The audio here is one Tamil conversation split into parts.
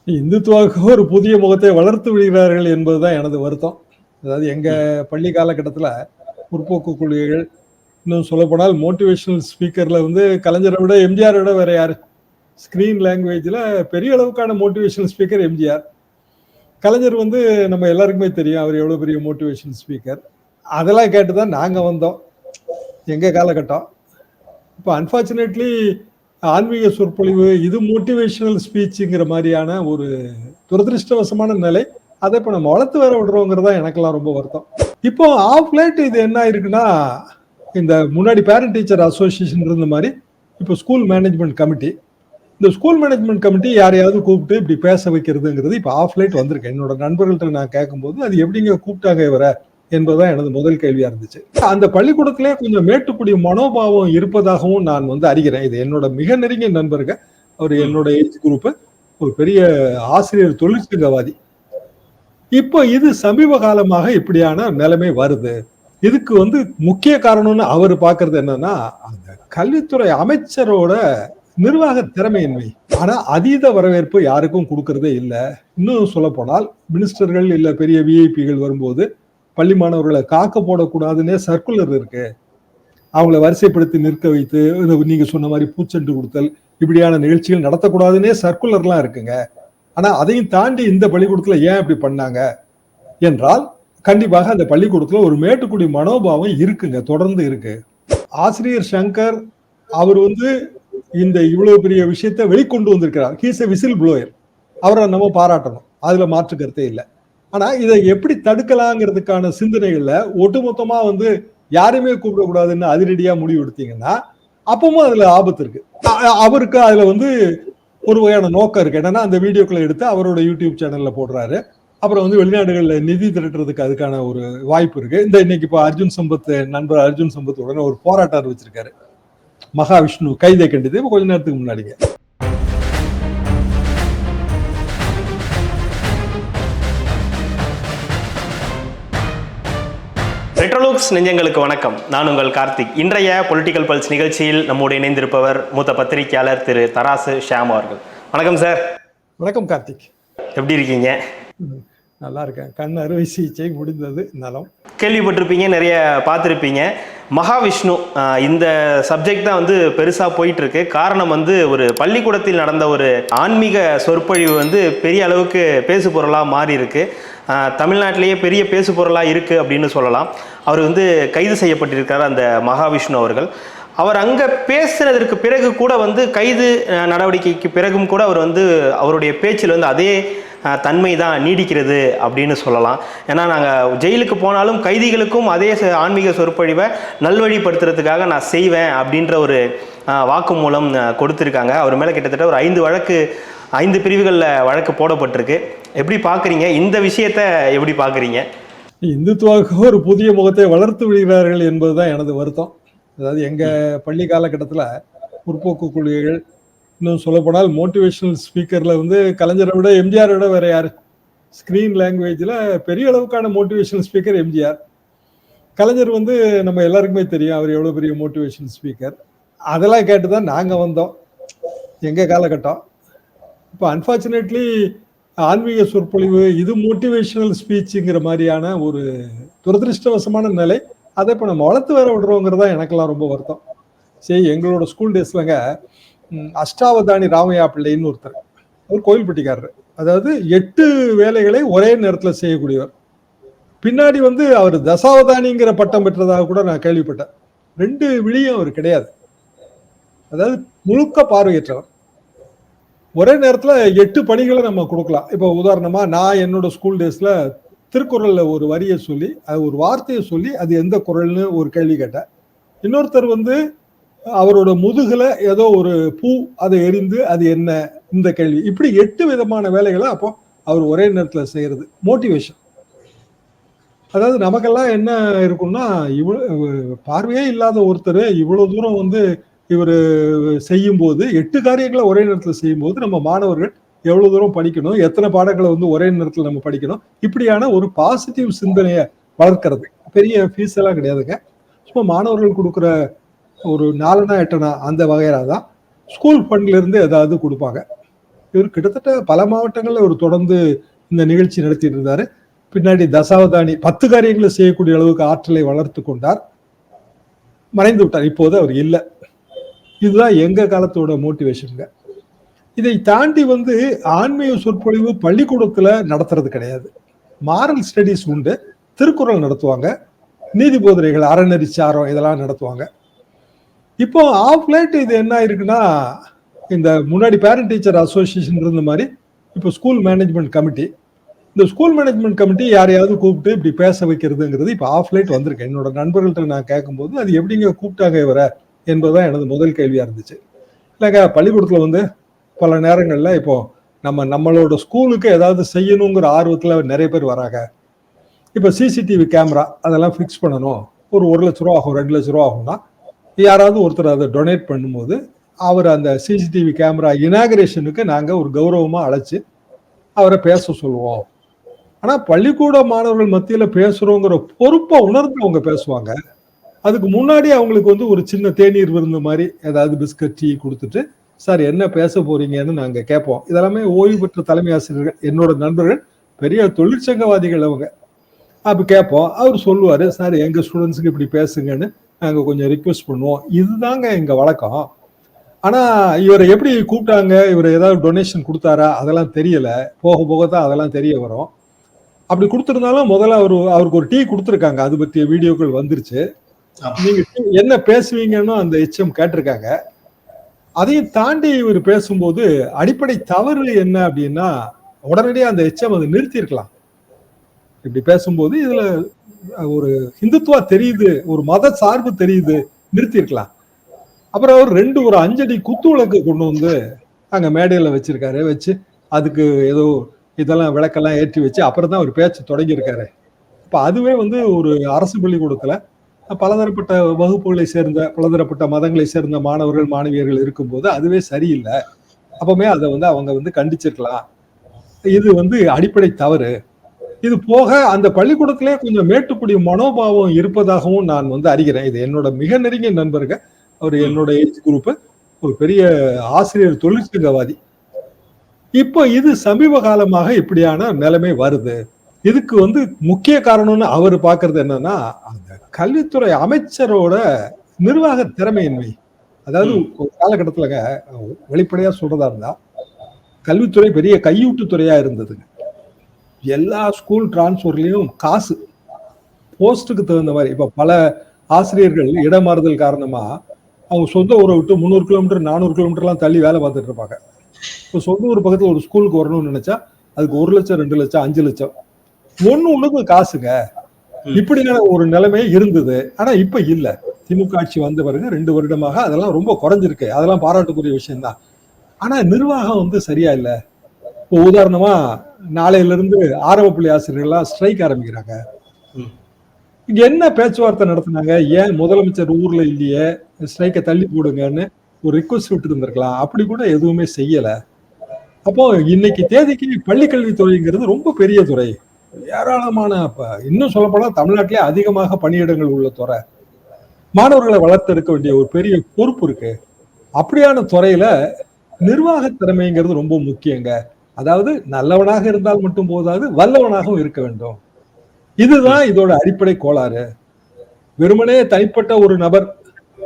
இந்துத்துவாவுக்கு ஒரு புதிய முகத்தை வளர்த்து விடுகிறார்கள் என்பதுதான் எனது வருத்தம். அதாவது எங்க பள்ளி காலகட்டத்தில் முற்போக்கு கொள்கைகள், இன்னும் சொல்லப்போனால் மோட்டிவேஷனல் ஸ்பீக்கர்ல வந்து கலைஞரை விட எம்ஜிஆரை விட வேற யாரு? ஸ்கிரீன் லாங்குவேஜ்ல பெரிய அளவுக்கான மோட்டிவேஷனல் ஸ்பீக்கர் எம்ஜிஆர். கலைஞர் வந்து நம்ம எல்லாருக்குமே தெரியும் அவர் எவ்வளவு பெரிய மோட்டிவேஷன் ஸ்பீக்கர். அதெல்லாம் கேட்டுதான் நாங்க வந்தோம் எங்க காலகட்டம். இப்போ அன்பார்ச்சுனேட்லி ஆன்மீக சொற்பொழிவு இது மோட்டிவேஷனல் ஸ்பீச்சுங்கிற மாதிரியான ஒரு துரதிருஷ்டவசமான நிலை. அதை இப்போ நம்ம வளர்த்து வேற விடுறோங்கிறதா எனக்கெல்லாம் ரொம்ப வருத்தம். இப்போ ஆஃப் லேட் இது என்ன இருக்குன்னா, இந்த முன்னாடி பேரண்ட் டீச்சர் அசோசியேஷன் இருந்த மாதிரி இப்போ ஸ்கூல் மேனேஜ்மெண்ட் கமிட்டி, இந்த ஸ்கூல் மேனேஜ்மெண்ட் கமிட்டி யாரையாவது கூப்பிட்டு இப்படி பேச வைக்கிறதுங்கிறது இப்போ ஆஃப் லேட் வந்திருக்கு. என்னோட நண்பர்கள்ட்ட நான் கேட்கும்போது அது எப்படிங்க கூப்பிட்டாங்க இவரை என்பதுதான் எனது முதல் கேள்வியா இருந்துச்சு. அந்த பள்ளிக்கூடத்திலே கொஞ்சம் மேட்டுக்குடி மனோபாவம் இருப்பதாகவும் நான் வந்து அறிகிறேன். இது என்னோட மிக நெருங்கிய நண்பருங்க. அவர் என்னோட ஏஜ் குரூப், ஒரு பெரிய ஆசிரியர், தொழிற்சங்கவாதி. இப்போ இது சமீப காலமாக இப்படியான நிலைமை வருது. இதுக்கு வந்து முக்கிய காரணம்னு அவர் பாக்குறது என்னன்னா, அந்த கல்வித்துறை அமைச்சரோட நிர்வாக திறமையின்மை. ஆனா அதீத வரவேற்பு யாருக்கும் கொடுக்கறதே இல்லை. இன்னும் சொல்ல போனால் மினிஸ்டர்கள் இல்ல பெரிய விஐபிகள் வரும்போது பள்ளி மாணவர்களை காக்க போடக்கூடாதுன்னே சர்க்குலர் இருக்கு. அவங்களை வரிசைப்படுத்தி நிற்க வைத்து நீங்க சொன்ன மாதிரி பூச்செண்டு கொடுத்தல் இப்படியான நிகழ்ச்சிகள் நடத்தக்கூடாதுன்னே சர்க்குலர்லாம் இருக்குங்க. ஆனா அதையும் தாண்டி இந்த பள்ளிக்கூடத்துல ஏன் இப்படி பண்ணாங்க என்றால் கண்டிப்பாக அந்த பள்ளிக்கூடத்துல ஒரு மேட்டுக்குடி மனோபாவம் இருக்குங்க, தொடர்ந்து இருக்கு. ஆசிரியர் சங்கர் அவர் வந்து இந்த இவ்வளவு பெரிய விஷயத்தை வெளிக்கொண்டு வந்திருக்கிறார். He's a whistle blower. அவரை நம்ம பாராட்டணும், அதுல மாற்று கருத்தே இல்லை. ஆனா இதை எப்படி தடுக்கலாங்கிறதுக்கான சிந்தனைகள்ல ஒட்டுமொத்தமா வந்து யாருமே கூப்பிடக்கூடாதுன்னு அதிரடியா முடிவு எடுத்தீங்கன்னா அப்பவும் அதுல ஆபத்து இருக்கு. அவருக்கு அதுல வந்து ஒரு வகையான நோக்கம் இருக்கு. என்னன்னா அந்த வீடியோக்களை எடுத்து அவரோட யூடியூப் சேனல்ல போடுறாரு. அப்புறம் வந்து வெளிநாடுகள்ல நிதி திரட்டுறதுக்கு அதுக்கான ஒரு வாய்ப்பு இருக்கு. இந்த இன்னைக்கு இப்போ அர்ஜுன் சம்பத், நண்பர் அர்ஜுன் சம்பத் உடனே ஒரு போராட்டம் அறிவிச்சிருக்காரு, மகாவிஷ்ணு கைதை கண்டித்து. கொஞ்ச நேரத்துக்கு முன்னாடிங்க. ரெட்ரோலுக்ஸ் நெஞ்சங்களுக்கு வணக்கம். நான் உங்கள் கார்த்திக். இன்றைய பொலிட்டிக்கல் பல்ஸ் நிகழ்ச்சியில் நம்மோடு இணைந்திருப்பவர் மூத்த பத்திரிகையாளர் திரு தராசு ஷியாம் அவர்கள். வணக்கம் சார். வணக்கம் கார்த்திக். எப்படி இருக்கீங்க? நல்லா இருக்கேன். கண் அறுவை சிகிச்சை முடிந்தது, நலம். கேள்விப்பட்டிருப்பீங்க, நிறைய பார்த்துருப்பீங்க. மகாவிஷ்ணு இந்த சப்ஜெக்ட் தான் வந்து பெருசாக போயிட்டு இருக்கு. காரணம் வந்து ஒரு பள்ளிக்கூடத்தில் நடந்த ஒரு ஆன்மீக சொற்பொழிவு வந்து பெரிய அளவுக்கு பேசு பொருளாக மாறி இருக்கு. தமிழ்நாட்டிலேயே பெரிய பேசு பொருளாக இருக்குது அப்படின்னு சொல்லலாம். அவர் வந்து கைது செய்யப்பட்டிருக்கார் அந்த மகாவிஷ்ணு அவர்கள். அவர் அங்கே பேசுனதற்கு பிறகு கூட வந்து கைது நடவடிக்கைக்கு பிறகும் கூட அவர் வந்து அவருடைய பேச்சில் வந்து அதே தன்மை தான் நீடிக்கிறது அப்படின்னு சொல்லலாம். ஏன்னா நாங்கள் ஜெயிலுக்கு போனாலும் கைதிகளுக்கும் அதே ஆன்மீக சொற்பொழிவை நல்வழிப்படுத்துறதுக்காக நான் செய்வேன் அப்படின்ற ஒரு வாக்குமூலம் கொடுத்துருக்காங்க. அவர் மேலே கிட்டத்தட்ட ஒரு 5 பிரிவுகளில் வழக்கு போடப்பட்டிருக்கு. எப்படி பார்க்குறீங்க இந்த விஷயத்தை? எப்படி பார்க்குறீங்க? இந்துத்துவாவுக்கு ஒரு புதிய முகத்தை வளர்த்து விடுகிறார்கள் என்பதுதான் எனது வருத்தம். அதாவது எங்க பள்ளி காலகட்டத்தில் முற்போக்கு கொள்கைகள், இன்னும் சொல்லப்போனால் மோட்டிவேஷனல் ஸ்பீக்கர்ல வந்து கலைஞரை விட எம்ஜிஆரை விட வேற யாரு? ஸ்கிரீன் லாங்குவேஜ்ல பெரிய அளவுக்கான மோட்டிவேஷனல் ஸ்பீக்கர் எம்ஜிஆர். கலைஞர் வந்து நம்ம எல்லாருக்குமே தெரியும் அவர் எவ்வளவு பெரிய மோட்டிவேஷன் ஸ்பீக்கர். அதெல்லாம் கேட்டுதான் நாங்க வந்தோம் எங்க காலகட்டம். இப்போ அன்பார்ச்சுனேட்லி ஆன்மீக சொற்பொழிவு இது மோட்டிவேஷனல் ஸ்பீச்சுங்கிற மாதிரியான ஒரு துரதிருஷ்டவசமான நிலை. அதை இப்போ நம்ம வளர்த்து வேற விடுறோங்கிறதா எனக்கெல்லாம் ரொம்ப வருத்தம். சரி, எங்களோட ஸ்கூல் டேஸ்லங்க அஷ்டாவதானி ராமையா பிள்ளைன்னு ஒருத்தர், அவர் கோயில்பட்டிக்காரர். அதாவது 8 வேலைகளை ஒரே நேரத்தில் செய்யக்கூடியவர். பின்னாடி வந்து அவர் தசாவதானிங்கிற பட்டம் பெற்றதாக கூட நான் கேள்விப்பட்டேன். 2 விழியும் அவர் கிடையாது. அதாவது முழுக்க பார்வையற்றவர். ஒரே நேரத்துல 8 பணிகளை நம்ம கொடுக்கலாம். இப்போ உதாரணமா நான் என்னோட ஸ்கூல் டேஸ்ல திருக்குறள்ல ஒரு வரியை சொல்லி, அது ஒரு வார்த்தையை சொல்லி அது எந்த குறள்னு ஒரு கேள்வி கேட்டேன். இன்னொருத்தர் வந்து அவரோட முதுகுல ஏதோ ஒரு பூ, அதை எரிந்து அது என்ன, இந்த கேள்வி. இப்படி 8 விதமான வேலைகளை அப்போ அவர் ஒரே நேரத்துல செய்யறது மோட்டிவேஷன். அதாவது நமக்கெல்லாம் என்ன இருக்கும்னா, இவ்வளவு பார்வையே இல்லாத ஒருத்தர் இவ்வளவு தூரம் வந்து இவர் செய்யும் போது 8 காரியங்களை ஒரே நேரத்தில் செய்யும் போது நம்ம மாணவர்கள் எவ்வளவு தூரம் படிக்கணும், எத்தனை பாடங்களை வந்து ஒரே நேரத்தில் நம்ம படிக்கணும், இப்படியான ஒரு பாசிட்டிவ் சிந்தனையை வளர்க்கறது. பெரிய ஃபீஸ் எல்லாம் கிடையாதுங்க. சும்மா மாணவர்கள் கொடுக்குற ஒரு 4 8 அந்த வகையில தான் ஸ்கூல் ஃபண்ட்ல இருந்து ஏதாவது கொடுப்பாங்க. இவர் கிட்டத்தட்ட பல மாவட்டங்கள்ல ஒரு தொடர்ந்து இந்த நிகழ்ச்சி நடத்திட்டு இருந்தாரு. பின்னாடி தசாவதானி 10 காரியங்களை செய்யக்கூடிய அளவுக்கு ஆற்றலை வளர்த்து கொண்டார். மறைந்து விட்டார். இப்போது அவர் இல்லை. இதுதான் எங்க காலத்தோட மோட்டிவேஷனுங்க. இதை தாண்டி ஆன்மீக சொற்பொழிவு பள்ளிக்கூடத்துல நடத்துறது கிடையாது. மாரல் ஸ்டடிஸ் உண்டு. திருக்குறள் நடத்துவாங்க, நீதி போதனைகள், அறநெறி சாரம் இதெல்லாம் நடத்துவாங்க. இப்போ ஆஃப் லைட் இது என்ன ஆயிருக்குன்னா, இந்த முன்னாடி பேரண்ட் டீச்சர் அசோசியேஷன் இருந்த மாதிரி இப்போ ஸ்கூல் மேனேஜ்மெண்ட் கமிட்டி, இந்த ஸ்கூல் மேனேஜ்மெண்ட் கமிட்டி யாரையாவது கூப்பிட்டு இப்படி பேச வைக்கிறதுங்கிறது இப்போ ஆஃப் லைட் வந்திருக்கு. என்னோட நண்பர்கள்ட்ட நான் கேட்கும்போது அது எப்படிங்க கூப்பிட்டாங்க இவரை என்பதுதான் எனது முதல் கேள்வியா இருந்துச்சு. இல்லைங்க, பள்ளிக்கூடத்துல பல நேரங்கள்ல இப்போ நம்மளோட ஸ்கூலுக்கு ஏதாவது செய்யணுங்கிற ஆர்வத்துல நிறைய பேர் வராங்க. இப்போ சிசிடிவி கேமரா அதெல்லாம் ஃபிக்ஸ் பண்ணணும், ஒரு 1 லட்ச ரூபா ஆகும், 2 லட்ச ரூபா ஆகும்னா யாராவது ஒருத்தர் அதை டொனேட் பண்ணும்போது அவர் அந்த சிசிடிவி கேமரா இனாகரேஷனுக்கு நாங்க ஒரு கௌரவமா அழைச்சு அவரை பேச சொல்லுவோம். ஆனா பள்ளிக்கூட மாணவர்கள் மத்தியில பேசுறோங்கிற பொறுப்பை உணர்ந்து அவங்க பேசுவாங்க. அதுக்கு முன்னாடி அவங்களுக்கு ஒரு சின்ன தேநீர் விருந்து மாதிரி ஏதாவது பிஸ்கட் டீ கொடுத்துட்டு, சார் என்ன பேச போறீங்கன்னு நாங்க கேட்போம். இதெல்லாமே ஓய்வு பெற்ற தலைமை ஆசிரியர்கள், என்னோட நண்பர்கள், பெரிய தொழிற்சங்கவாதிகள் அவங்க. அப்படி கேட்போம். அவர் சொல்லுவாரு, சார் எங்க ஸ்டூடெண்ட்ஸுக்கு இப்படி பேசுங்கன்னு நாங்க கொஞ்சம் ரிக்வெஸ்ட் பண்ணுவோம். இதுதாங்க எங்க வழக்கம். ஆனா இவரை எப்படி கூப்பிட்டாங்க, இவர் ஏதாவது டொனேஷன் கொடுத்தாரா அதெல்லாம் தெரியல. போக போக தான் அதெல்லாம் தெரிய வரும். அப்படி கொடுத்திருந்தாலும் முதல்ல அவருக்கு ஒரு டீ கொடுத்துருக்காங்க. அது பற்றிய வீடியோக்கள் வந்துருச்சு. நீங்க என்ன பேசுவீங்கன்னு அந்த எச்எம் கேட்டிருக்காங்க. அதையும் தாண்டி இவர் பேசும்போது அடிப்படை தவறு என்ன அப்படின்னா, உடனடியாக அந்த எச்எம் அதை நிறுத்தி இருக்கலாம். இப்படி பேசும்போது இதுல ஒரு ஹிந்துத்துவா தெரியுது, ஒரு மத சார்பு தெரியுது, நிறுத்தி இருக்கலாம். அப்புறம் அவர் ஒரு 5 அடி குத்து விளக்கு கொண்டு அங்க மேடையில வச்சிருக்காரு. வச்சு அதுக்கு ஏதோ இதெல்லாம் விளக்கெல்லாம் ஏற்றி வச்சு அப்புறம் தான் அவர் பேச்சு தொடங்கியிருக்காரு. இப்ப அதுவே ஒரு அரசு பள்ளிக்கூடத்துல பலதரப்பட்ட வகுப்புகளை சேர்ந்த, பலதரப்பட்ட மதங்களை சேர்ந்த மாணவர்கள் மாணவியர்கள் இருக்கும்போது அதுவே சரியில்லை. அப்பவுமே அதை அவங்க கண்டிச்சிருக்கலாம். இது அடிப்படை தவறு. இது போக அந்த பள்ளிக்கூடத்திலே கொஞ்சம் மேட்டுக்குடி மனோபாவம் இருப்பதாகவும் நான் அறிகிறேன். இது என்னோட மிக நெருங்கிய நண்பர்கள். அவர் என்னோட ஏஜ் குரூப், ஒரு பெரிய ஆசிரியர், தொழிற்சங்கவாதி. இப்போ இது சமீப காலமாக இப்படியான நிலைமை வருது. இதுக்கு முக்கிய காரணம்னு அவர் பாக்குறது என்னன்னா, அந்த கல்வித்துறை அமைச்சரோட நிர்வாக திறமையின்மை. அதாவது ஒரு காலகட்டத்துலங்க, வெளிப்படையா சொல்றதா இருந்தா, கல்வித்துறை பெரிய கையூட்டு துறையா இருந்ததுங்க. எல்லா ஸ்கூல் டிரான்ஸ்பர்லயும் காசு போஸ்டுக்கு தகுந்த மாதிரி. இப்ப பல ஆசிரியர்கள் இடமாறுதல் காரணமா அவங்க சொந்த ஊரை விட்டு 300 கிலோமீட்டர் 400 கிலோமீட்டர்லாம் தள்ளி வேலை பார்த்துட்டு இருப்பாங்க. இப்போ சொந்த ஊர் பக்கத்துல ஒரு ஸ்கூலுக்கு வரணும்னு நினைச்சா அதுக்கு 1 லட்சம் 2 லட்சம் 5 லட்சம் ஒண்ணுக்கு காசுங்க. இப்படியான ஒரு நிலைமை இருந்தது. ஆனா இப்ப இல்ல. திமுக ஆட்சி வந்த பிறகு 2 வருடமாக அதெல்லாம் ரொம்ப குறைஞ்சிருக்கு. அதெல்லாம் பாராட்டுக்குரிய விஷயம்தான். ஆனா நிர்வாகம் சரியா இல்ல. இப்போ உதாரணமா நாளையில இருந்து ஆரம்ப பள்ளி ஆசிரியர்கள்லாம் ஸ்ட்ரைக் ஆரம்பிக்கிறாங்க. இங்க என்ன பேச்சுவார்த்தை நடத்தினாங்க? ஏன் முதலமைச்சர் ஊர்ல இல்லையே, ஸ்ட்ரைக்கை தள்ளி போடுங்கன்னு ஒரு ரிக்வஸ்ட் விட்டு இருந்திருக்கலாம். அப்படி கூட எதுவுமே செய்யல. அப்போ இன்னைக்கு தேதிக்கு பள்ளிக்கல்வித்துறைங்கிறது ரொம்ப பெரிய துறை. ஏராளமான, இன்னும் சொல்லப்போனா தமிழ்நாட்டிலே அதிகமாக பணியிடங்கள் உள்ள துறை. மாணவர்களை வளர்த்தெடுக்க வேண்டிய ஒரு பெரிய பொறுப்பு இருக்கு. அப்படியான துறையில நிர்வாக திறமைங்கிறது ரொம்ப முக்கியங்க. அதாவது நல்லவனாக இருந்தால் மட்டும் போதாது, வல்லவனாகவும் இருக்க வேண்டும். இதுதான் இதோட அடிப்படை கோளாறு. வெறுமனே தனிப்பட்ட ஒரு நபர்,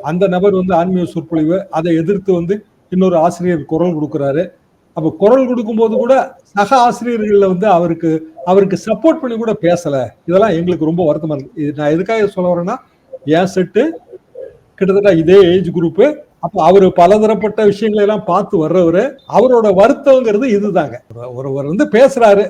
அந்த நபர் ஆன்மீக சொற்பொழிவு, அதை எதிர்த்து இன்னொரு ஆசிரியர் குரல் கொடுக்கிறாரு. அப்ப குரல் கொடுக்கும் போது கூட சக ஆசிரியர்கள்ல அவருக்கு சப்போர்ட் பண்ணி கூட பேசல. இதெல்லாம் எங்களுக்கு ரொம்ப வருத்தமா இருக்கு. இது நான் எதுக்காக சொல்ல வரேன்னா, என் செட்டு கிட்டத்தட்ட இதே ஏஜ் குரூப். அப்ப அவரு பலதரப்பட்ட விஷயங்களை எல்லாம் பார்த்து வர்றவரு. அவரோட வருத்தம்ங்கிறது இதுதாங்க. ஒருவர் பேசுறாரு,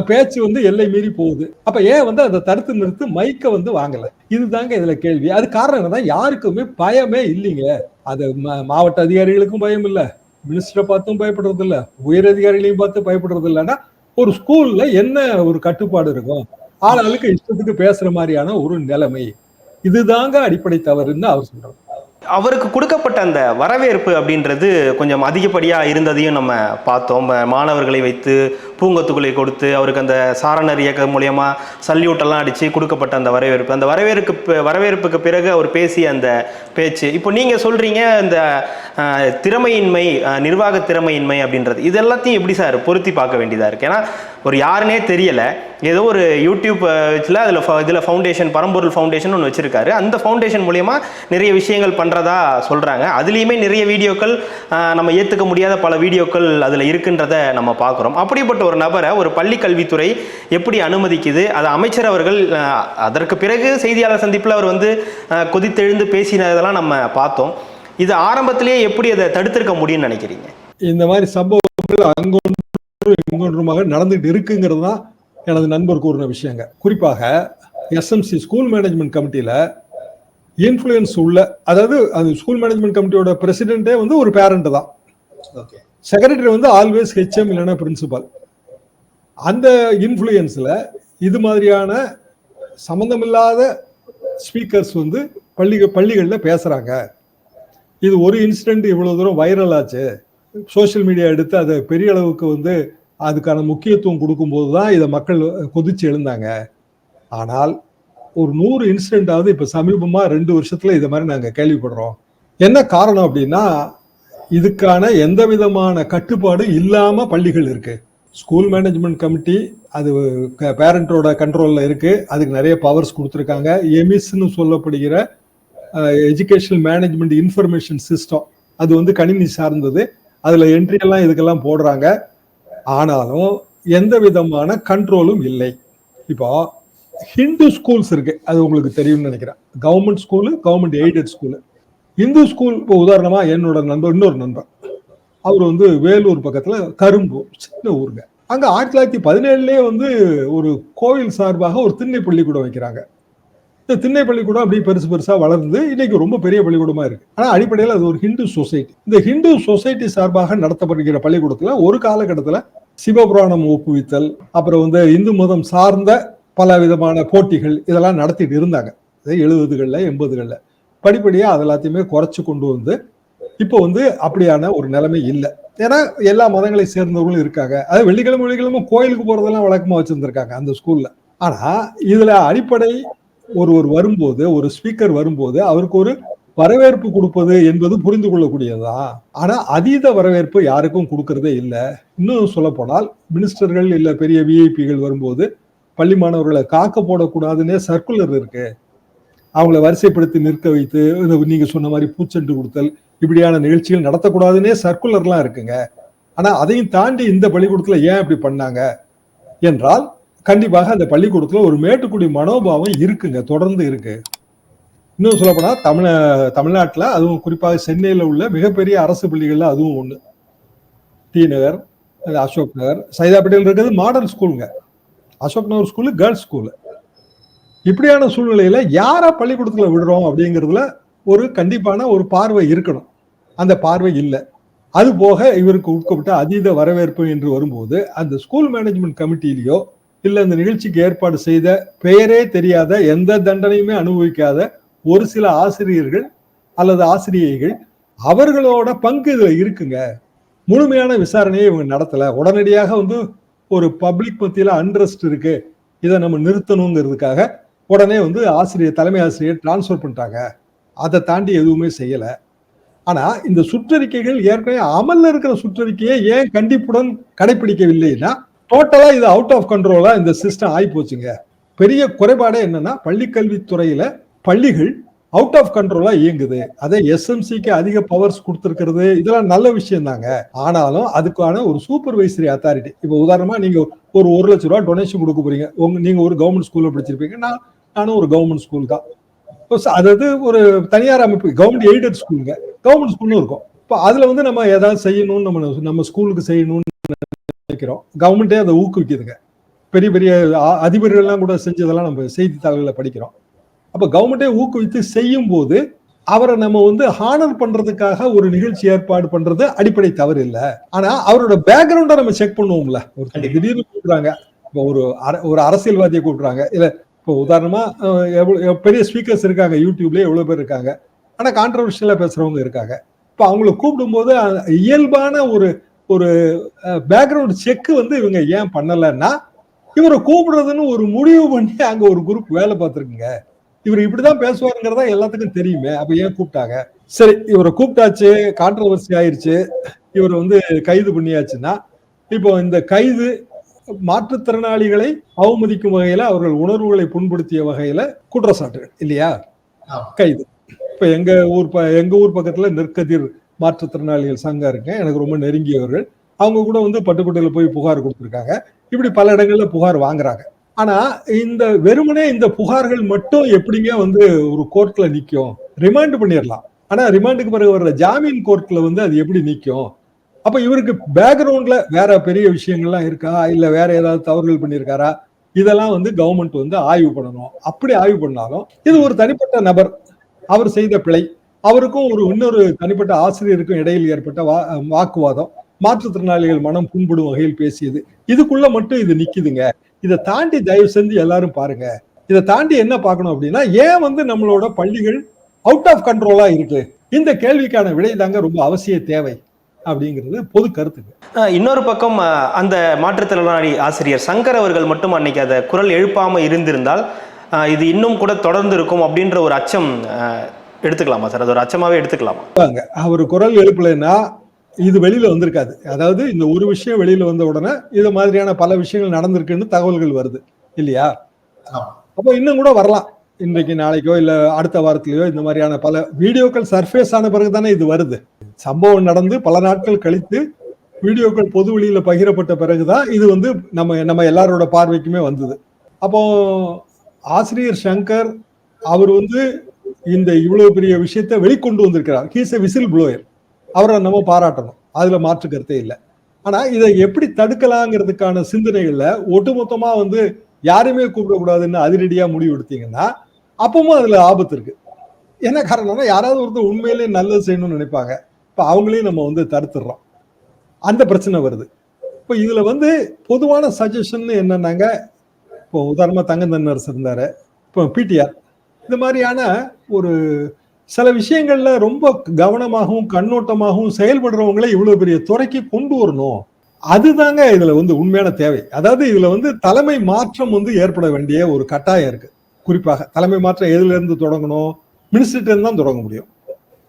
பேச்சு எல்லை மீறி போகுது. அப்ப ஏன் அதை தடுத்து நிறுத்து மைக்க வாங்கல? இதுதாங்க இதுல கேள்வி. அது காரணம் என்னதான், யாருக்குமே பயமே இல்லைங்க. அது மாவட்ட அதிகாரிகளுக்கும் பயம் இல்ல, மினிஸ்டரை பார்த்தும் பயப்படுறது இல்ல, உயர் அதிகாரிகளையும் பார்த்து பயப்படுறது இல்லைன்னா ஒரு ஸ்கூல்ல என்ன ஒரு கட்டுப்பாடு இருக்கும்? ஆளாளுக்கு இஷ்டத்துக்கு பேசுற மாதிரியான ஒரு நிலைமை. இதுதாங்க அடிப்படை தவறுன்னு அவர் சொல்றாரு. அவருக்கு கொடுக்கப்பட்ட அந்த வரவேற்பு அப்படின்றது கொஞ்சம் அதிகப்படியாக இருந்ததையும் நம்ம பார்த்தோம். மாணவர்களை வைத்து பூங்கொத்துக்களை கொடுத்து அவருக்கு அந்த சாரணர் இயக்கம் மூலயமா சல்யூட்டெல்லாம் அடித்து கொடுக்கப்பட்ட அந்த வரவேற்புக்கு பிறகு அவர் பேசிய அந்த பேச்சு. இப்போ நீங்கள் சொல்கிறீங்க இந்த திறமையின்மை, நிர்வாக திறமையின்மை அப்படின்றது, இது எல்லாத்தையும் எப்படி சார் பொருத்தி பார்க்க வேண்டியதாக இருக்குது? ஏன்னா ஒரு யாருன்னே தெரியலை, ஏதோ ஒரு யூடியூப் வச்சுல இதில் ஃபவுண்டேஷன், பரம்பொருள் ஃபவுண்டேஷன் ஒன்று வச்சுருக்காரு. அந்த ஃபவுண்டேஷன் மூலயமா நிறைய விஷயங்கள் பண்ணுறதா சொல்கிறாங்க. அதுலேயுமே நிறைய வீடியோக்கள், நம்ம ஏற்றுக்க முடியாத பல வீடியோக்கள் அதில் இருக்குன்றத நம்ம பார்க்குறோம். அப்படிப்பட்ட ஒரு நபரை ஒரு பள்ளி கல்வித்துறை எப்படி அனுமதிக்குது? அது அமைச்சர் அவர்கள் அதற்கு பிறகு செய்தியாளர் சந்திப்பில் அவர் வந்து கொதித்தெழுந்து பேசினதெல்லாம் நம்ம பார்த்தோம். இது ஆரம்பத்திலேயே எப்படி அதை தடுத்திருக்க முடியும்னு நினைக்கிறீங்க? இந்த மாதிரி சம்பவங்கள் அங்கொன்றும் இங்கொன்றுமாக நடந்துட்டு இருக்குங்கிறது தான் எனது நண்பர் கூறின விஷயங்க. குறிப்பாக எஸ்எம்சி ஸ்கூல் மேனேஜ்மெண்ட் கமிட்டியில இன்ஃப்ளூயன்ஸ் உள்ள, அதாவது அந்த ஸ்கூல் மேனேஜ்மெண்ட் கமிட்டியோட பிரசிடென்ட்டே வந்து ஒரு பேரண்ட் தான். செக்ரட்டரி வந்து ஆல்வேஸ் ஹெச்எம் இல்லைன்னா பிரின்சிபல். அந்த இன்ஃப்ளூயன்ஸ்ல இது மாதிரியான சம்பந்தமில்லாத ஸ்பீக்கர்ஸ் வந்து பள்ளிகளில் பேசுறாங்க. இது ஒரு இன்சிடென்ட் இவ்வளவு தூரம் வைரல் ஆச்சு. சோசியல் மீடியா எடுத்து அதை பெரிய அளவுக்கு வந்து அதுக்கான முக்கியத்துவம் கொடுக்கும்போது தான் இதை மக்கள் கொதிச்சு எழுந்தாங்க. ஆனால் ஒரு 100 இன்சிடென்டாவது இப்ப சமீபமா 2 வருஷத்துல இதை மாதிரி நாங்க கேள்விப்படுறோம். என்ன காரணம் அப்படின்னா, இதுக்கான எந்த விதமான கட்டுப்பாடு இல்லாம பள்ளிகள் இருக்கு. ஸ்கூல் மேனேஜ்மெண்ட் கமிட்டி அது பேரண்டோட கண்ட்ரோல்ல இருக்கு. அதுக்கு நிறைய பவர்ஸ் கொடுத்துருக்காங்க. எமிஸ்ன்னு சொல்லப்படுகிற எஜுகேஷனல் மேனேஜ்மெண்ட் இன்ஃபர்மேஷன் சிஸ்டம், அது வந்து கணினி சார்ந்தது. அதுல என்ட்ரி எல்லாம் இதுக்கெல்லாம் போடுறாங்க. ஆனாலும் எந்த விதமான கண்ட்ரோலும் இல்லை. இப்போ ஹிந்து ஸ்கூல்ஸ் இருக்கு, அது உங்களுக்கு தெரியும்னு நினைக்கிறேன். Government school, government aided school. Hindu school இப்போ உதாரணமா என்னோட இன்னொரு நண்பர், அவர் வந்து வேலூர் பக்கத்துல கரும்பு, சின்ன ஊருங்க. அங்க 1917 வந்து ஒரு கோவில் சார்பாக ஒரு திண்ணை பள்ளிக்கூடம் வைக்கிறாங்க. இந்த திண்ணை பள்ளிக்கூடம் அப்படியே பெருசு பெருசா வளர்ந்து இன்னைக்கு ரொம்ப பெரிய பள்ளிக்கூடமா இருக்கு. ஆனா அடிப்படையில் அது ஒரு ஹிந்து சொசைட்டி. இந்த ஹிந்து சொசைட்டி சார்பாக நடத்தப்படுகிற பள்ளிக்கூடத்துல ஒரு காலகட்டத்துல சிவபுராணம் ஒப்புவித்தல், அப்புறம் வந்து இந்து மதம் சார்ந்த பல விதமான போட்டிகள் இதெல்லாம் நடத்திட்டு இருந்தாங்க. 70களில் 80களில் படிப்படியா அது எல்லாத்தையுமே குறைச்சு கொண்டு வந்து இப்போ வந்து அப்படியான ஒரு நிலைமை இல்லை. ஏன்னா எல்லா மதங்களை சேர்ந்தவர்களும் இருக்காங்க. அது வெள்ளிக்கிழமை கோயிலுக்கு போறதெல்லாம் வழக்கமா வச்சிருந்திருக்காங்க அந்த ஸ்கூல்ல. ஆனா இதுல அடிப்படை ஒருவர் வரும்போது, ஒரு ஸ்பீக்கர் வரும்போது அவருக்கு ஒரு வரவேற்பு கொடுப்பது என்பது புரிந்து கொள்ளக்கூடியதுதான். ஆனா அதீத வரவேற்பு யாருக்கும் கொடுக்கறதே இல்லை. இன்னும் சொல்ல போனால் மினிஸ்டர்கள் இல்ல பெரிய விஐபிகள் வரும்போது பள்ளி மாணவர்களை காக்க போடக்கூடாதுன்னே சர்க்குலர் இருக்கு. அவங்கள வரிசைப்படுத்தி நிற்க வைத்து நீங்க சொன்ன மாதிரி பூச்செண்டு கொடுத்தல், இப்படியான நிகழ்ச்சிகள் நடத்தக்கூடாதுன்னே சர்க்குலர்லாம் இருக்குங்க. ஆனா அதையும் தாண்டி இந்த பள்ளிக்கூடத்துல ஏன் இப்படி பண்ணாங்க என்றால், கண்டிப்பாக அந்த பள்ளிக்கூடத்துல ஒரு மேட்டுக்குடி மனோபாவம் இருக்குங்க, தொடர்ந்து இருக்கு. இன்னும் சொல்ல போனா தமிழ்நாட்டுல, அதுவும் குறிப்பாக சென்னையில உள்ள மிகப்பெரிய அரசு பள்ளிகள்ல அதுவும் ஒண்ணு. டி நகர், அசோக் நகர், சைதாப்பேட்டையில் இருக்கிறது modern ஸ்கூலுங்க. Ashok Nagar school girls school. இப்படியான சூழ்நிலையில யாரா பள்ளிக்கூடத்துல விடுறோம் அப்படிங்கிறதுல ஒரு கண்டிப்பான ஒரு பார்வை இருக்கணும். அந்த பார்வை இல்லை. அது போக இவருக்கு உட்கப்பட்ட அதீத வரவேற்பு என்று வரும்போது அந்த ஸ்கூல் மேனேஜ்மெண்ட் கமிட்டியிலயோ இல்ல இந்த நிகழ்ச்சிக்கு ஏற்பாடு செய்த பெயரே தெரியாத, எந்த தண்டனையுமே அனுபவிக்காத ஒரு சில ஆசிரியர்கள் அல்லது ஆசிரியைகள், அவர்களோட பங்கு இதுல இருக்குங்க. முழுமையான விசாரணையை இவங்க நடத்தல. உடனடியாக வந்து ஒரு பப்ளிக் மத்தியில அன்ரெஸ்ட் இருக்கு, இதை நம்ம நிறுத்தணுங்கிறதுக்காக உடனே வந்து தலைமை ஆசிரியர் டிரான்ஸ்பர் பண்ணிட்டாங்க. அதை தாண்டி எதுவுமே செய்யல. ஆனா இந்த சுற்றறிக்கைகள் ஏற்கனவே அமல்ல இருக்கிற சுற்றறிக்கையை ஏன் கண்டிப்புடன் கடைபிடிக்கவில்லைன்னா, டோட்டலா இது அவுட் ஆஃப் கண்ட்ரோலா இந்த சிஸ்டம் ஆகி போச்சுங்க. பெரிய குறைபாடே என்னன்னா, பள்ளிக்கல்வித்துறையில பள்ளிகள் அவுட் ஆஃப் கண்ட்ரோலா இயங்குது. அதை எஸ்எம்சிக்கு அதிக பவர்ஸ் கொடுத்திருக்கிறது, இதெல்லாம் நல்ல விஷயம் தாங்க. ஆனாலும் அதுக்கான ஒரு சூப்பர்வைசரி அத்தாரிட்டி, இப்ப உதாரணமா நீங்க ஒரு 1 லட்சம் ரூபாய் டொனேஷன் கொடுக்க போறீங்க. நீங்க ஒரு கவர்மெண்ட் ஸ்கூல்ல படிச்சிருப்பீங்க, நானும் ஒரு கவர்மெண்ட் ஸ்கூல் தான். அதாவது ஒரு தனியார் அமைப்பு, கவர்மெண்ட் எய்டட் ஸ்கூலுங்க, கவர்மெண்ட் ஸ்கூல்னு இருக்கும். இப்போ அதுல வந்து நம்ம ஏதாவது செய்யணும்னு நம்ம ஸ்கூலுக்கு செய்யணும்னு நினைக்கிறோம். கவர்மெண்டே அதை ஊக்குவிக்குதுங்க. பெரிய பெரிய அதிபர்கள்லாம் கூட செஞ்சதெல்லாம் நம்ம செய்தித்தாள்களை படிக்கிறோம். அப்ப கவர்மெண்டே ஊக்குவித்து செய்யும் போது அவரை நம்ம வந்து ஹானர் பண்றதுக்காக ஒரு நிகழ்ச்சி ஏற்பாடு பண்றது அடிப்படை தவறு இல்லை. ஆனா அவரோட பேக்ரவுண்டை நம்ம செக் பண்ணுவோம்ல. திடீர்னு கூப்பிடுறாங்க, இப்போ ஒரு அரசியல்வாதியை கூப்பிடுறாங்க, இல்ல இப்போ உதாரணமா பெரிய ஸ்பீக்கர்ஸ் இருக்காங்க, யூடியூப்லயே எவ்வளவு பேர் இருக்காங்க. ஆனா கான்ட்ரவர்ஷியலா பேசுறவங்க இருக்காங்க. இப்ப அவங்கள கூப்பிடும்போது இயல்பான ஒரு ஒரு பேக்ரவுண்ட் செக் வந்து இவங்க ஏன் பண்ணலன்னா, இவரை கூப்பிடுறதுன்னு ஒரு முடிவு பண்ணி அங்க ஒரு குரூப் வேலை பார்த்திருக்குங்க. இவர் இப்படிதான் பேசுவாருங்கிறதா எல்லாத்துக்கும் தெரியுமே. அப்ப ஏன் கூப்பிட்டாங்க? சரி, இவரை கூப்பிட்டாச்சு, கான்ட்ரவர்சி ஆயிருச்சு, இவர் வந்து கைது பண்ணியாச்சுன்னா, இப்போ இந்த கைது மாற்றுத்திறனாளிகளை அவமதிக்கும் வகையில, அவர்கள் உணர்வுகளை புண்படுத்திய வகையில குற்றச்சாட்டுகள் இல்லையா? கைது. இப்ப எங்க ஊர் பக்கத்துல நெற்கதிர் மாற்றுத்திறனாளிகள் சங்கம் இருக்கு. எனக்கு ரொம்ப நெருங்கியவர்கள். அவங்க கூட வந்து பட்டுக்கோட்டையில போய் புகார் கொடுத்திருக்காங்க. இப்படி பல இடங்கள்ல புகார் வாங்குறாங்க. ஆனா இந்த வெறுமனே இந்த புகார்கள் மட்டும் எப்படிங்க வந்து ஒரு கோர்ட்ல நிக்கும்? ரிமாண்ட் பண்ணிடலாம். ஆனா ரிமாண்டுக்கு பிறகு வர்ற ஜாமீன் கோர்ட்ல வந்து அது எப்படி நிக்கும்? அப்ப இவருக்கு பேக்ரவுண்ட்ல வேற பெரிய விஷயங்கள்லாம் இருக்கா, இல்ல வேற ஏதாவது தவறுகள் பண்ணியிருக்காரா, இதெல்லாம் வந்து கவர்மெண்ட் வந்து ஆய்வு பண்ணணும். அப்படி ஆய்வு பண்ணாலும் இது ஒரு தனிப்பட்ட நபர், அவர் செய்த பிழை, அவருக்கும் இன்னொரு தனிப்பட்ட ஆசிரியருக்கும் இடையில் ஏற்பட்ட வாக்குவாதம், மாற்றுத்திறனாளிகள் மனம் புண்படும் வகையில் பேசியது, இதுக்குள்ள மட்டும் இது நிக்குதுங்க. இதை தாண்டி தயவு செஞ்சு எல்லாரும் பாருங்க. இதை தாண்டி என்ன பார்க்கணும் அப்படின்னா, ஏன் வந்து நம்மளோட பள்ளிகள் அவுட் ஆஃப் கண்ட்ரோலா இருக்கு? இந்த கேள்விக்கான விடை தாங்க ரொம்ப அவசிய தேவை அப்படிங்கிறது பொது கருத்துக்கு. இன்னொரு பக்கம் அந்த மாற்றுத்திறனாளி ஆசிரியர் சங்கர் அவர்கள் மட்டும் அன்னைக்கு அதை குரல் எழுப்பாம இருந்திருந்தால் இது இன்னும் கூட தொடர்ந்து இருக்கும் அப்படின்ற ஒரு அச்சம் எடுத்துக்கலாமா சார்? அது ஒரு அச்சமாவே எடுத்துக்கலாமா? அவர் குரல் எழுப்பலைன்னா இது வெளியில வந்திருக்காது. அதாவது இந்த ஒரு விஷயம் வெளியில வந்த உடனே இது மாதிரியான பல விஷயங்கள் நடந்திருக்குன்னு தகவல்கள் வருது இல்லையா? அப்போ இன்னும் கூட வரலாம். இன்றைக்கு நாளைக்கோ இல்ல அடுத்த வாரத்திலேயோ இந்த மாதிரியான பல வீடியோக்கள் சர்ஃபேஸ் ஆன பிறகுதானே இது வருது. சம்பவம் நடந்து பல நாட்கள் கழித்து வீடியோக்கள் பொது வெளியில பகிரப்பட்ட பிறகுதான் இது வந்து நம்ம எல்லாரோட பார்வைக்குமே வந்தது. அப்போ ஆசிரியர் சங்கர் அவர் வந்து இந்த இவ்வளவு பெரிய விஷயத்தை வெளிக்கொண்டு வந்திருக்கிறார். He's a whistle blower. அவரை நம்ம பாராட்டணும், அதுல மாற்று கருத்தே இல்லை. ஆனா இதை எப்படி தடுக்கலாங்கிறதுக்கான சிந்தனைகள்ல ஒட்டுமொத்தமா வந்து யாருமே கூப்பிடக்கூடாதுன்னு அதிரடியா முடிவு எடுத்தீங்கன்னா அப்பவும் அதுல ஆபத்து இருக்கு. என்ன காரணம்னா, யாராவது ஒருத்தர் உண்மையிலே நல்லது செய்யணும்னு நினைப்பாங்க. இப்ப அவங்களையும் நம்ம வந்து தடுத்துடுறோம். அந்த பிரச்சனை வருது. இப்ப இதுல வந்து பொதுவான சஜஷன் என்னன்னாங்க, இப்போ உதாரணமா தங்கந்தன்னரசு இருந்தாரு, இப்போ பிடிஆர், இந்த மாதிரியான ஒரு சில விஷயங்கள்ல ரொம்ப கவனமாகவும் கண்ணோட்டமாகவும் செயல்படுறவங்களை இவ்வளவு பெரிய துறைக்கு கொண்டு வரணும். அதுதாங்க இதுல வந்து உண்மையான தேவை. அதாவது இதுல வந்து தலைமை மாற்றம் வந்து ஏற்பட வேண்டிய ஒரு கட்டாயம் இருக்கு. குறிப்பாக தலைமை மாற்றம் எதுல இருந்து தொடங்கணும்? மினிஸ்டர்ல இருந்து தான் தொடங்க முடியும்.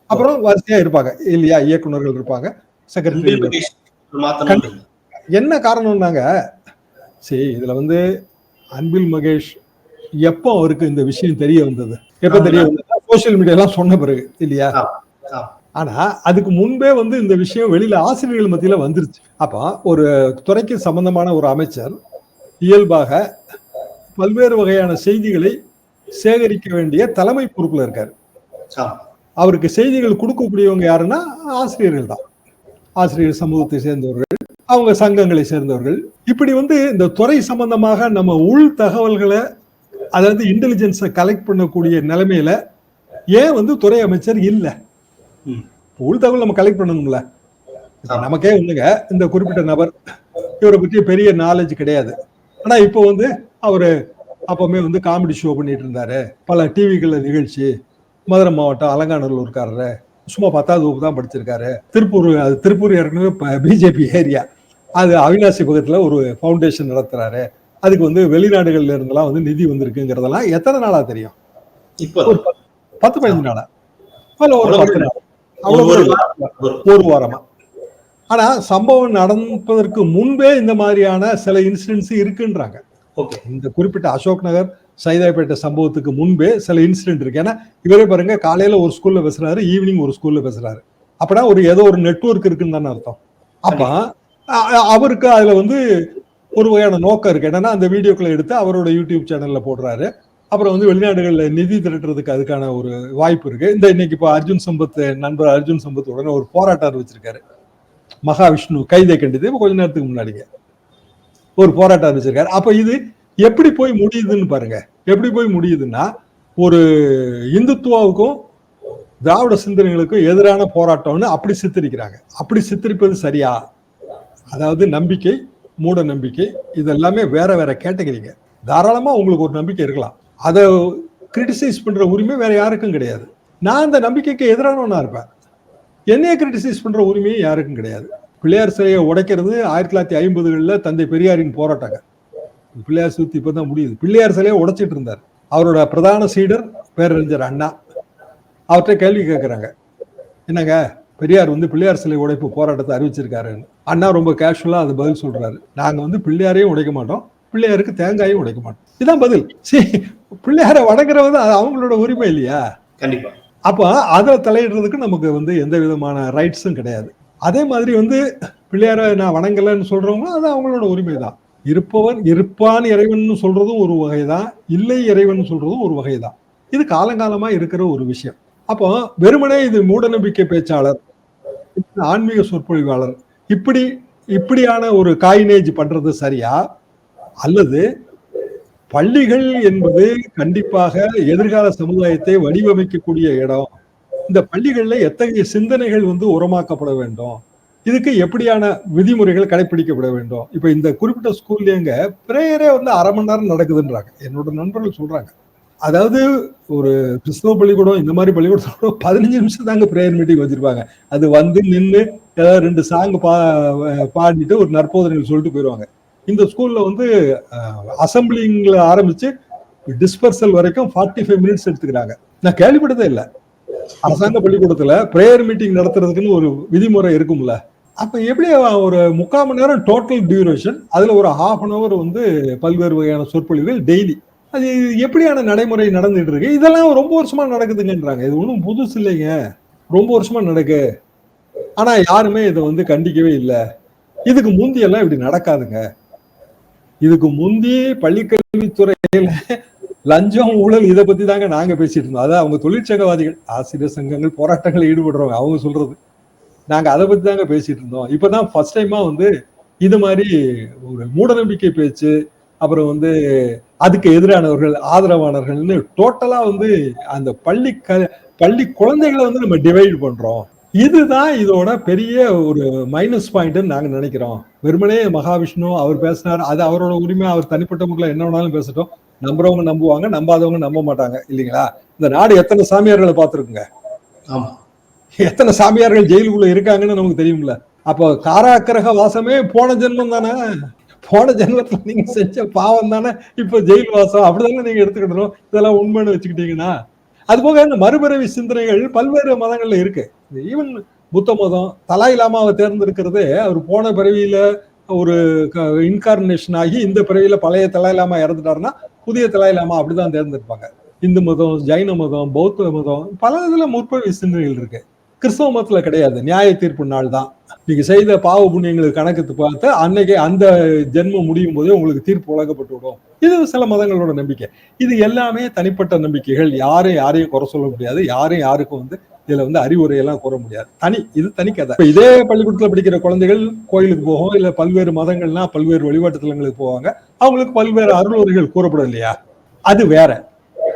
அப்புறம் வரிசையா இருப்பாங்க இல்லையா? இயக்குநர்கள் இருப்பாங்க, செக்ரட்டரி. என்ன காரணம்னாங்க, சரி இதுல வந்து அன்பில் மகேஷ் எப்போ அவருக்கு இந்த விஷயம் தெரிய வந்தது? எப்ப தெரிய வந்தது? சோசியல் மீடியா எல்லாம் சொன்ன பிறகு இல்லையா? ஆனா அதுக்கு முன்பே வந்து இந்த விஷயம் வெளியில ஆசிரியர்கள் மத்தியில வந்துருச்சு. அப்ப ஒரு துறைக்கு சம்பந்தமான ஒரு அமைச்சர் இயல்பாக பல்வேறு வகையான செய்திகளை சேகரிக்க வேண்டிய தலைமை பொறுப்புல இருக்காரு. அவருக்கு செய்திகள் கொடுக்கக்கூடியவங்க யாருன்னா ஆசிரியர்கள் தான். ஆசிரியர் சமூகத்தை சேர்ந்தவர்கள், அவங்க சங்கங்களை சேர்ந்தவர்கள். இப்படி வந்து இந்த துறை சம்பந்தமாக நம்ம உள் தகவல்களை, அதாவது இன்டெலிஜென்ஸை கலெக்ட் பண்ணக்கூடிய நிலைமையில ஏன் வந்து துறை அமைச்சர் இல்லை? உள் தகவல் நம்ம கலெக்ட் பண்ணணும்ல. நமக்கே வந்துங்க இந்த குறிப்பிட்ட நபர், இவரை பற்றி பெரிய நாலேஜ் கிடையாது. ஆனா இப்போ வந்து அவரு அப்பவுமே வந்து காமெடி ஷோ பண்ணிட்டு இருந்தாரு, பல டிவிகள்ல நிகழ்ச்சி, மதுரை மாவட்டம் அலங்காநல்லூர்காரரு, சும்மா 10வது வகுப்பு தான் படிச்சிருக்காரு, திருப்பூர் ஏற்கனவே பிஜேபி ஏரியா, அது அவினாசி பக்கத்துல ஒரு ஃபவுண்டேஷன் நடத்துறாரு, அதுக்கு வந்து வெளிநாடுகள்ல இருந்தெல்லாம் வந்து நிதி வந்திருக்குங்கிறதெல்லாம் எத்தனை நாளா தெரியும்? இப்போ 10-15 நாளா, ஒரு 10 நாள், ஒரு வாரமா. ஆனா சம்பவம் நடப்பதற்கு முன்பே இந்த மாதிரியான சில இன்சிடென்ட்ஸ் இருக்குன்றாங்க. இந்த குறிப்பிட்ட அசோக் நகர் சைதாப்பேட்டை சம்பவத்துக்கு முன்பே சில இன்சிடென்ட் இருக்கு. ஏன்னா இவரே பாருங்க, காலையில ஒரு ஸ்கூல்ல பேசுறாரு, ஈவினிங் ஒரு ஸ்கூல்ல பேசுறாரு. அப்பனா ஏதோ ஒரு நெட்வொர்க் இருக்குன்னு தானே அர்த்தம். அப்ப அவருக்கு அதுல வந்து ஒரு வகையான நோக்கம் இருக்கு. என்னன்னா அந்த வீடியோக்களை எடுத்து அவரோட யூடியூப் சேனல்ல போடுறாரு. அப்புறம் வந்து வெளிநாடுகள்ல நிதி திரட்டுறதுக்கு அதுக்கான ஒரு வாய்ப்பு இருக்கு. இந்த இன்னைக்கு இப்போ நண்பர் அர்ஜுன் சம்பத் உடனே ஒரு போராட்டம் அறிவிச்சிருக்காரு. மகாவிஷ்ணு கைதை கண்டித்து கொஞ்ச நேரத்துக்கு முன்னாடிங்க ஒரு போராட்டம் அறிவிச்சிருக்காரு. அப்ப இது எப்படி போய் முடியுதுன்னு பாருங்க. எப்படி போய் முடியுதுன்னா, ஒரு இந்துத்துவாவுக்கும் திராவிட சிந்தனைகளுக்கும் எதிரான போராட்டம்னு அப்படி சித்தரிக்கிறாங்க. அப்படி சித்தரிப்பது சரியா? அதாவது நம்பிக்கை, மூட நம்பிக்கை, இதெல்லாமே வேற வேற கேட்டகரிங்க. தாராளமா உங்களுக்கு ஒரு நம்பிக்கை இருக்கலாம், அதை கிரிட்டிசைஸ் பண்ற உரிமை வேற யாருக்கும் கிடையாது. நான் அந்த நம்பிக்கைக்கு எதிரானவனா இருப்பேன். என்னைய கிரிட்டிசைஸ் பண்ற உரிமையும் யாருக்கும் கிடையாது. பிள்ளையார் சிலையை உடைக்கிறது 1950களில் தந்தை பெரியாரின் போராட்டங்க. பிள்ளையார் சதுர்த்தி இப்பதான் முடியுது. பிள்ளையார் சிலையை உடைச்சிட்டு இருந்தார். அவரோட பிரதான சீடர் பேரறிஞர் அண்ணா. அவர்கிட்ட கேள்வி கேட்கிறாங்க, என்னங்க பெரியார் பிள்ளையார் சிலை உடைப்பு போராட்டத்தை அறிவிச்சிருக்காருன்னு. அண்ணா ரொம்ப கேஷுவலா அது பதில் சொல்றாரு, நாங்க பிள்ளையாரையும் உடைக்க மாட்டோம், பிள்ளையாருக்கு தேங்காயும் உடைக்க மாட்டோம். இதுதான் பதில். பிள்ளையாரை வணங்குறது அவங்களோட உரிமை இல்லையா? கண்டிப்பா. அப்ப அதை தலையிடுறதுக்கு நமக்கு எந்த விதமான ரைட்ஸும் கிடையாது. அதே மாதிரி பிள்ளையாரை நான் வணங்கலன்னு சொல்றவங்க அது அவங்களோட உரிமை தான். இருப்பவன் இருப்பான் இறைவன் சொல்றதும் ஒரு வகைதான், இல்லை இறைவன் சொல்றதும் ஒரு வகைதான். இது காலங்காலமா இருக்கிற ஒரு விஷயம். அப்போ வெறுமனே இது மூட நம்பிக்கை பேச்சாளர், ஆன்மீக சொற்பொழிவாளர் இப்படியான ஒரு காயினேஜ் பண்றது சரியா, அல்லது பள்ளிகள் என்பது கண்டிப்பாக எதிர்கால சமுதாயத்தை வடிவமைக்கக்கூடிய இடம். இந்த பள்ளிகள்ல எத்தகைய சிந்தனைகள் உரமாக்கப்பட வேண்டும், இதுக்கு எப்படியான விதிமுறைகள் கடைபிடிக்கப்பட வேண்டும். இப்ப இந்த குறிப்பிட்ட ஸ்கூல்லேங்க பிரேயரே 1/2 மணி நேரம் நடக்குதுன்றாங்க. என்னோட நண்பர்கள் சொல்றாங்க. அதாவது ஒரு கிறிஸ்தவ பள்ளிக்கூடம், இந்த மாதிரி பள்ளிக்கூடம் 15 நிமிஷம் தாங்க பிரேயர் மீட்டிங் வச்சிருப்பாங்க. அது நின்று ஏதாவது 2 சாங் பாடிட்டு ஒரு நற்போதனைகள் சொல்லிட்டு போயிடுவாங்க. இந்த ஸ்கூல்ல அசம்பிளிங்ல ஆரம்பிச்சு டிஸ்பர்சல் வரைக்கும் 45 மினிட்ஸ் எடுத்துக்கிறாங்க. நான் கேள்விப்பட்டதே இல்லை. அரசாங்க பள்ளிக்கூடத்துல பிரேயர் மீட்டிங் நடத்துறதுக்குன்னு ஒரு விதிமுறை இருக்கும்ல. அப்ப எப்படி ஒரு 3/4 மணி நேரம் டோட்டல் டியூரேஷன், அதுல ஒரு 1/2 hour பல்வேறு வகையான சொற்பொழிவுகள் டெய்லி. அது எப்படியான நடைமுறை நடந்துட்டு இருக்கு? இதெல்லாம் ரொம்ப வருஷமா நடக்குதுங்கன்றாங்க. இது ஒன்றும் புதுசு இல்லைங்க, ரொம்ப வருஷமா நடக்கு. ஆனா யாருமே இதை கண்டிக்கவே இல்லை. இதுக்கு முந்தி எல்லாம் இப்படி நடக்காதுங்க. இதுக்கு முந்தி பள்ளிக்கல்வித்துறையில லஞ்சம், ஊழல் இதை பத்தி தாங்க நாங்க பேசிட்டு இருந்தோம். அதான் அவங்க தொழிற்சங்கவாதிகள், ஆசிரியர் சங்கங்கள், போராட்டங்கள் ஈடுபடுறவங்க அவங்க சொல்றது. நாங்க அதை பத்தி தாங்க பேசிட்டு இருந்தோம். இப்பதான் ஃபர்ஸ்ட் டைமா இது மாதிரி ஒரு மூடநம்பிக்கை பேச்சு, அப்புறம் அதுக்கு எதிரானவர்கள், ஆதரவானவர்கள்னு டோட்டலா அந்த பள்ளி குழந்தைகளை நம்ம டிவைட் பண்றோம். இதுதான் இதோட பெரிய ஒரு மைனஸ் பாயிண்ட் நாங்க நினைக்கிறோம். வெறுமனே மகாவிஷ்ணு அவர் பேசினார், அது அவரோட உரிமை, அவர் தனிப்பட்ட முறையில் என்ன வேணாலும் பேசட்டும். நம்புறவங்க நம்புவாங்க, நம்பாதவங்க நம்ப மாட்டாங்க இல்லைங்களா? இந்த நாடு எத்தனை சாமியார்களை பார்த்துருக்குங்க, எத்தனை சாமியார்கள் ஜெயிலுக்குள்ள இருக்காங்கன்னு நமக்கு தெரியும்ல. அப்போ காராக்கிரக வாசமே போன ஜென்மம் தானே, போன ஜென்மத்துல நீங்க செஞ்ச பாவம் தானே இப்ப ஜெயில் வாசம், அப்படிதானே நீங்க எடுத்துக்கிடணும். இதெல்லாம் உண்மைன்னு வச்சுக்கிட்டீங்கன்னா. அது போக இந்த மறுபிறவி சிந்தனைகள் பல்வேறு மதங்கள்ல இருக்கு. ஈவன் புத்த மதம் தலாய் லாமாவை தேர்ந்தெடுக்கிறது, அவர் போன பிறவியில ஒரு இன்கார்னேஷன் ஆகி இந்த பிறவியில பழைய தலாய் லாமா இறந்துட்டாருன்னா புதிய தலாய் லாமா அப்படிதான் தேர்ந்தெடுப்பாங்க. இந்து மதம், ஜைன மதம், பௌத்த மதம், பல இதுல முற்பழி சிந்தனைகள் இருக்கு. கிறிஸ்தவ மதத்துல கிடையாது, நியாய தீர்ப்பு நாள் தான். நீங்க செய்த பாவ புண்ணியங்களுக்கு கணக்கு பார்த்து அன்னைக்கு அந்த ஜென்மம் முடியும் போதே உங்களுக்கு தீர்ப்பு வழங்கப்பட்டு விடும். இது சில மதங்களோட நம்பிக்கை. இது எல்லாமே தனிப்பட்ட நம்பிக்கைகள். யாரையும் குறை சொல்ல முடியாது, யாருக்கும் இதுல அறிவுரையெல்லாம் கூற முடியாது. இது தனி கதை. இதே பள்ளிக்கூடத்துல படிக்கிற குழந்தைகள் கோயிலுக்கு போகும், இல்ல பல்வேறு மதங்கள்னா பல்வேறு வழிபாட்டு தலங்களுக்கு போவாங்க, அவங்களுக்கு பல்வேறு அருளுரைகள் கூறப்படும் இல்லையா? அது வேற.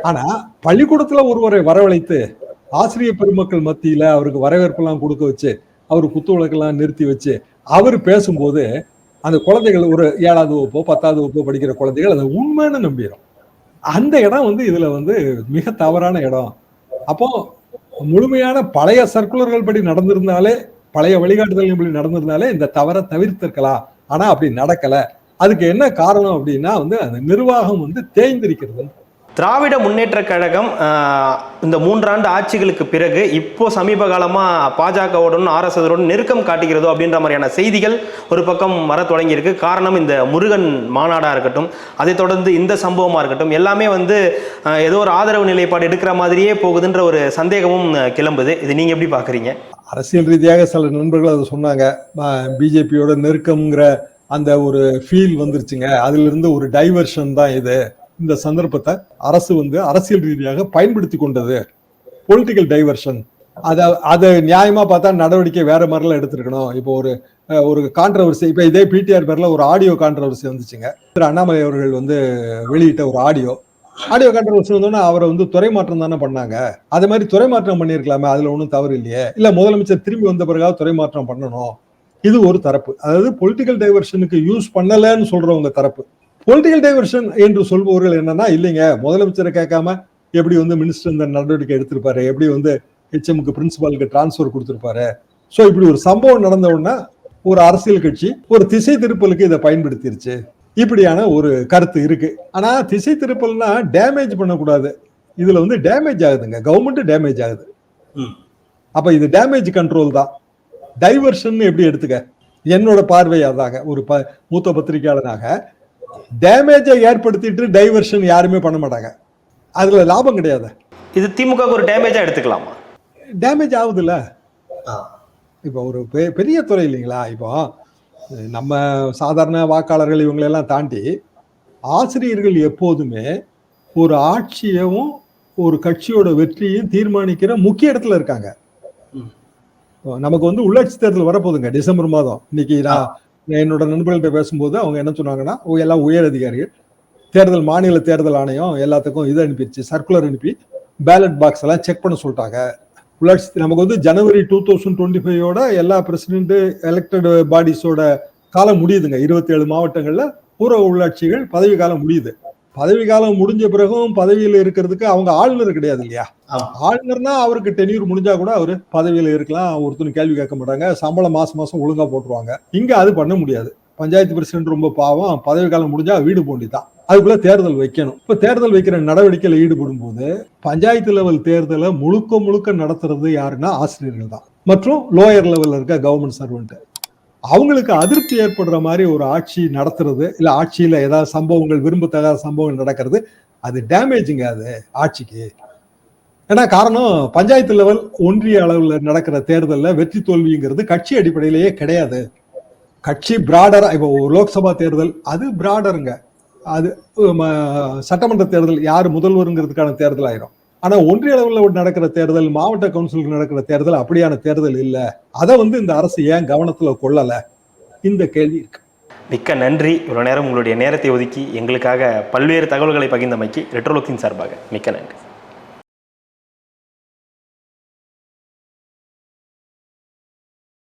ஆனா பள்ளிக்கூடத்துல ஒருவரை வரவழைத்து ஆசிரியர் பெருமக்கள் மத்தியில அவருக்கு வரவேற்பெல்லாம் கொடுக்க வச்சு, அவரு குத்து விளக்கெல்லாம் நிறுத்தி வச்சு அவர் பேசும்போது அந்த குழந்தைகள் ஒரு 7வது வகுப்போ 10வது வகுப்போ படிக்கிற குழந்தைகள் அதை உண்மைன்னு நம்பிடும். அந்த இடம் இதுல மிக தவறான இடம். அப்போ முழுமையான பழைய சர்க்குலர்கள் படி நடந்திருந்தாலே, பழைய வழிகாட்டுதல்கள் படி நடந்திருந்தாலே இந்த தவறை தவிர்த்திருக்கலாம். ஆனா அப்படி நடக்கல. அதுக்கு என்ன காரணம் அப்படின்னா அந்த நிர்வாகம் தேய்ந்திருக்கிறது. திராவிட முன்னேற்ற கழகம் இந்த 3 ஆண்டு ஆட்சிகளுக்கு பிறகு இப்போ சமீப காலமா பாஜகவுடன் RSS நெருக்கம் காட்டுகிறதோ அப்படின்ற மாதிரியான செய்திகள் ஒரு பக்கம் வர தொடங்கி இருக்கு. காரணம் இந்த முருகன் மாநாடா இருக்கட்டும், அதை தொடர்ந்து இந்த சம்பவமா இருக்கட்டும், எல்லாமே ஏதோ ஒரு ஆதரவு நிலைப்பாடு எடுக்கிற மாதிரியே போகுதுன்ற ஒரு சந்தேகமும் கிளம்புது. இது நீங்க எப்படி பாக்குறீங்க? அரசியல் ரீதியாக சில நண்பர்கள் அதை சொன்னாங்க, பிஜேபியோட நெருக்கம்ங்கிற அந்த ஒரு ஃபீல் வந்துருச்சுங்க, அதுல இருந்து ஒரு டைவர்ஷன் தான் இது. இந்த சந்தர்ப்பத்தை அரசு அரசியல் ரீதியாக பயன்படுத்தி கொண்டது, பொலிட்டிக்கல் டைவர்ஷன். அதை நியாயமா பார்த்தா நடவடிக்கை வேற மாதிரிலாம் எடுத்திருக்கணும். இப்போ ஒரு கான்ட்ரவர்சி, இப்போ இதே பிடிஆர் பேர்ல ஒரு ஆடியோ கான்ட்ரவர்சி வந்துச்சுங்க. திரு அண்ணாமலை அவர்கள் வெளியிட்ட ஒரு ஆடியோ கான்ட்ரவர்சி வந்தோன்னா அவரை துறை மாற்றம் தானே பண்ணாங்க. அதே மாதிரி துறை மாற்றம் பண்ணியிருக்கலாமே, அதுல ஒன்றும் தவறு இல்லையே. இல்ல முதலமைச்சர் திரும்பி வந்த பிறகாவது துறை மாற்றம் பண்ணணும். இது ஒரு தரப்பு. அதாவது பொலிட்டிக்கல் டைவர்ஷனுக்கு யூஸ் பண்ணலன்னு சொல்றவங்க தரப்பு. பொலிட்டிக்கல் டைவர்ஷன் என்று சொல்பவர்கள் என்னன்னா, இல்லைங்க முதலமைச்சரை கேட்காம எப்படி வந்து மினிஸ்டர் இந்த நடவடிக்கை எடுத்திருப்பாரு, எப்படி வந்து ஹெச்எம்க்கு பிரின்சிபாலுக்கு டிரான்ஸ்பர் கொடுத்திருப்பாரு. ஸோ இப்படி ஒரு சம்பவம் நடந்த உடனே ஒரு அரசியல் கட்சி ஒரு திசை திருப்பலுக்கு இதை பயன்படுத்திருச்சு, இப்படியான ஒரு கருத்து இருக்கு. ஆனா திசை திருப்பல்னா டேமேஜ் பண்ணக்கூடாது. இதுல வந்து டேமேஜ் ஆகுதுங்க, கவர்மெண்ட் டேமேஜ் ஆகுது. அப்ப இது டேமேஜ் கண்ட்ரோல் தான். டைவர்ஷன் எப்படி எடுத்துக்க, என்னோட பார்வை அதாக ஒரு மூத்த பத்திரிகையாளனாக, டேமேஜை ஏற்படுத்திட்டு டைவர்ஷன் யாருமே பண்ண மாட்டாங்க, அதுல லாபம் கிடையாது. இது திமுக ஒரு டேமேஜா எடுத்துக்கலாமா? டேமேஜ் ஆகுதுல்ல. இப்போ ஒரு பெரிய துறை இல்லைங்களா. இப்போ நம்ம சாதாரண வாக்காளர்கள் இவங்களெல்லாம் தாண்டி ஆசிரியர்கள் எப்போதுமே ஒரு ஆட்சியவும் ஒரு கட்சியோட வெற்றியும் தீர்மானிக்கிற முக்கிய இடத்துல இருக்காங்க. நமக்கு வந்து உள்ளாட்சி தேர்தல் வரப்போகுதுங்க டிசம்பர் மாதம். இன்னைக்கு நான் என்னோட நண்பர்கள்ட்ட பேசும்போது அவங்க என்ன சொன்னாங்கன்னா, எல்லாம் உயர் அதிகாரிகள் தேர்தல் மாநில தேர்தல் ஆணையம் எல்லாத்துக்கும் இதை அனுப்பிடுச்சு, சர்க்குலர் அனுப்பி பேலட் பாக்ஸ் எல்லாம் செக் பண்ண சொல்லிட்டாங்க. உள்ளாட்சி நமக்கு வந்து ஜனவரி 2025 எல்லா பிரசிடென்ட் எலெக்டட் பாடிஸோட காலம் முடியுதுங்க. 27 மாவட்டங்கள்ல பூர்வ உள்ளாட்சிகள் பதவி காலம் முடியுது. பதவி காலம் முடிஞ்ச பிறகும் பதவியில் இருக்கிறதுக்கு அவங்க ஆளுநர் கிடையாது இல்லையா. ஆளுநர்னா அவருக்கு டென்யூர் முடிஞ்சா கூட அவரு பதவியில இருக்கலாம், ஒருத்தரும் கேள்வி கேட்க மாட்டாங்க, சம்பளம் மாசம் மாசம் ஒழுங்கா போட்டுருவாங்க. இங்க அது பண்ண முடியாது. பஞ்சாயத்து பிரசிடென்ட் ரொம்ப பாவம், பதவி காலம் முடிஞ்சா வீடு போண்டிதான், அதுக்குள்ள தேர்தல் வைக்கணும். இப்ப தேர்தல் வைக்கிற நடவடிக்கையில ஈடுபடும் போது பஞ்சாயத்து லெவல் தேர்தலை முழுக்க நடத்துறது யாருன்னா ஆசிரியர்கள் தான், மற்றும் லோயர் லெவல்ல இருக்க கவர்மெண்ட் சர்வெண்ட். அவங்களுக்கு அதிருப்தி ஏற்படுற மாதிரி ஒரு ஆட்சி நடத்துறது, இல்ல ஆட்சியில ஏதாவது சம்பவங்கள் விரும்பத்தகாத சம்பவங்கள் நடக்கிறது, அது டேமேஜிங்க அது ஆட்சிக்கு. ஏன்னா காரணம், பஞ்சாயத்து லெவல் ஒன்றிய அளவுல நடக்கிற தேர்தலில் வெற்றி தோல்விங்கிறது கட்சி அடிப்படையிலேயே கிடையாது. கட்சி பிராடரா, இப்போ லோக்சபா தேர்தல் அது பிராடருங்க, அது சட்டமன்ற தேர்தல் யாரு முதல்வருங்கிறதுக்கான தேர்தல் ஆயிரும். ஆனா ஒன்றிய அளவில் நடக்கிற தேர்தல், மாவட்ட கவுன்சிலுக்கு நடக்கிற தேர்தல் அப்படியான தேர்தல் இல்ல. அதை வந்து இந்த அரசு ஏன் கவனத்துல கொள்ளல, இந்த கேள்வி இருக்கு. மிக்க நன்றி. இவ்வளவு நேரம் உங்களுடைய நேரத்தை ஒதுக்கி எங்களுக்காக பல்வேறு தகவல்களை பகிர்ந்தமைக்கு ரெட்ரோலுக்கின் சார்பாக மிக்க நன்றி.